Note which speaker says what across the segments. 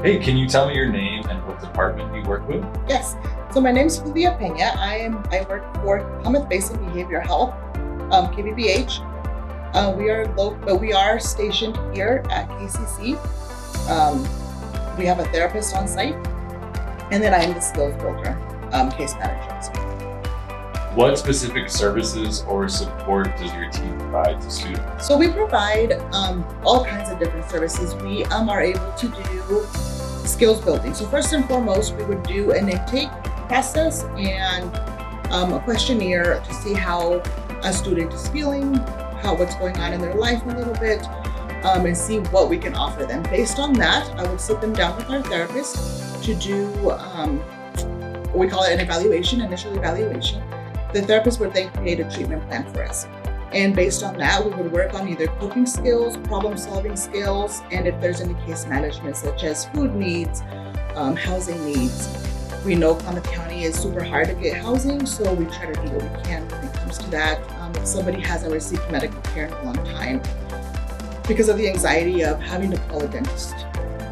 Speaker 1: Hey, can you tell me your name and what department you work with?
Speaker 2: Yes. So my name is Julia Pena. I work for Common Basic Behavior Health, KBBH. We are stationed here at KCC. We have a therapist on site, and then I am the skills builder, case manager.
Speaker 1: What specific services or support does your team provide to students?
Speaker 2: So we provide all kinds of different services. We are able to do skills building. So first and foremost, we would do an intake process and a questionnaire to see how a student is feeling, what's going on in their life a little bit, and see what we can offer them. Based on that, I would sit them down with our therapist to do we call it an initial evaluation. The therapist would then create a treatment plan for us. And based on that, we would work on either coping skills, problem-solving skills, and if there's any case management, such as food needs, housing needs. We know Klamath County is super hard to get housing, so we try to do what we can when it comes to that. If somebody hasn't received medical care in a long time because of the anxiety of having to call a dentist,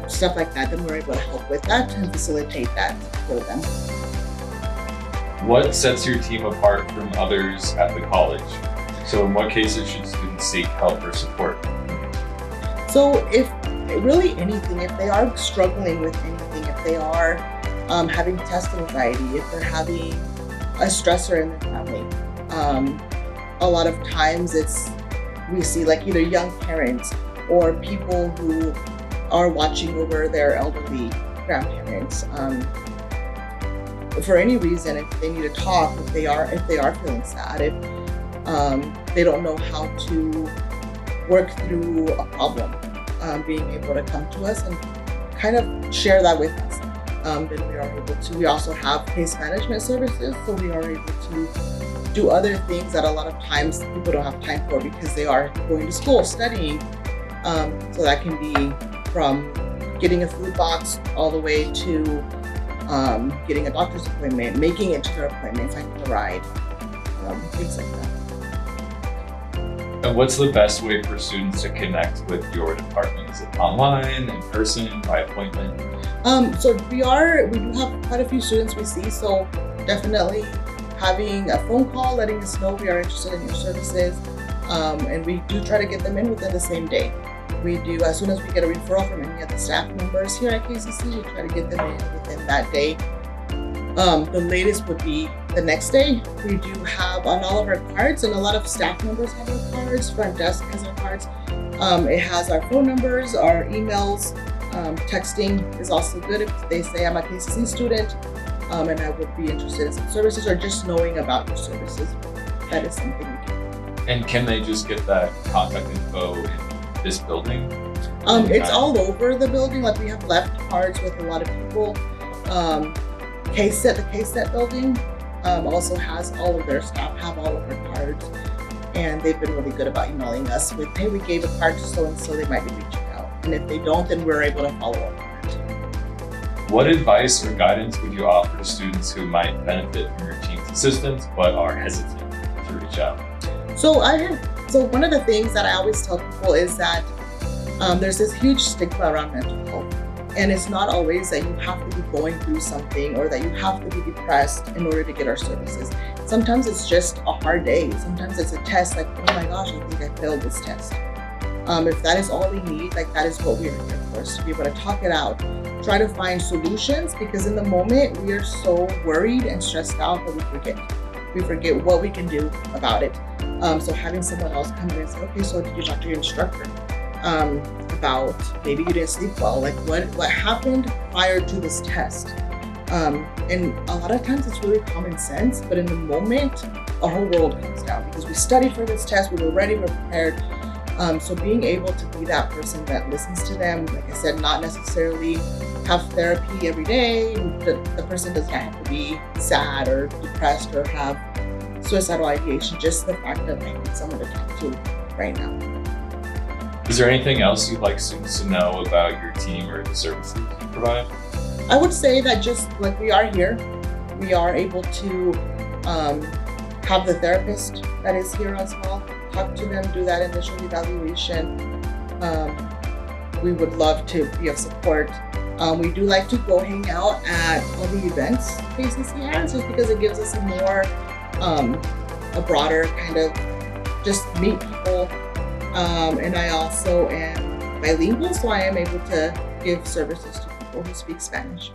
Speaker 2: stuff like that, then we're able to help with that and facilitate that for them.
Speaker 1: What sets your team apart from others at the college? So in what cases should students seek help or support?
Speaker 2: So if they are struggling with anything, if they are having test anxiety, if they're having a stressor in their family, a lot of times we see like either young parents or people who are watching over their elderly grandparents. For any reason, if they need to talk, if they are feeling sad, if they don't know how to work through a problem, being able to come to us and kind of share that with us, then we are able to. We also have case management services, so we are able to do other things that a lot of times people don't have time for because they are going to school, studying. So that can be from getting a food box all the way to getting a doctor's appointment, making it to their appointment, finding a ride, things like that.
Speaker 1: And what's the best way for students to connect with your department? Is it online, in person, by appointment?
Speaker 2: So we do have quite a few students we see, so definitely having a phone call, letting us know we are interested in your services, and we do try to get them in within the same day. We do, as soon as we get a referral from any of the staff members here at KCC, we try to get them in within that day. The latest would be the next day. We do have on all of our cards, and a lot of staff members have our cards, front desk has our cards. It has our phone numbers, our emails, texting is also good if they say I'm a KCC student and I would be interested in some services or just knowing about your services. That is something we can.
Speaker 1: And can they just get that contact info in this building?
Speaker 2: It's all over the building. Like we have left cards with a lot of people. The KCC building also has all of their staff have all of their cards, and they've been really good about emailing us with, hey, we gave a card to so and so, they might be reaching out, and if they don't, then we're able to follow up on it.
Speaker 1: What advice or guidance would you offer to students who might benefit from your team's assistance but are hesitant to reach out?
Speaker 2: So one of the things that I always tell people is that there's this huge stigma around mental health. And it's not always that you have to be going through something or that you have to be depressed in order to get our services. Sometimes it's just a hard day. Sometimes it's a test like, oh my gosh, I think I failed this test. If that is all we need, like that is what we are here for, is to be able to talk it out, try to find solutions, because in the moment we are so worried and stressed out that we forget what we can do about it. So having someone else come in and say, okay, so did you talk to your instructor about maybe you didn't sleep well? Like what happened prior to this test? And a lot of times it's really common sense, but in the moment, our whole world comes down because we studied for this test, we were ready, we're prepared. So being able to be that person that listens to them, like I said, not necessarily have therapy every day. The person doesn't have to be sad or depressed or have suicidal ideation, just the fact that I need someone to talk to right now.
Speaker 1: Is there anything else you'd like students to know about your team or the services you provide?
Speaker 2: I would say that just like we are here, we are able to have the therapist that is here as well, talk to them, do that initial evaluation. We would love to be of support We do like to go hang out at all the events KCC has, just because it gives us a broader kind of just meet people. And I also am bilingual, so I am able to give services to people who speak Spanish.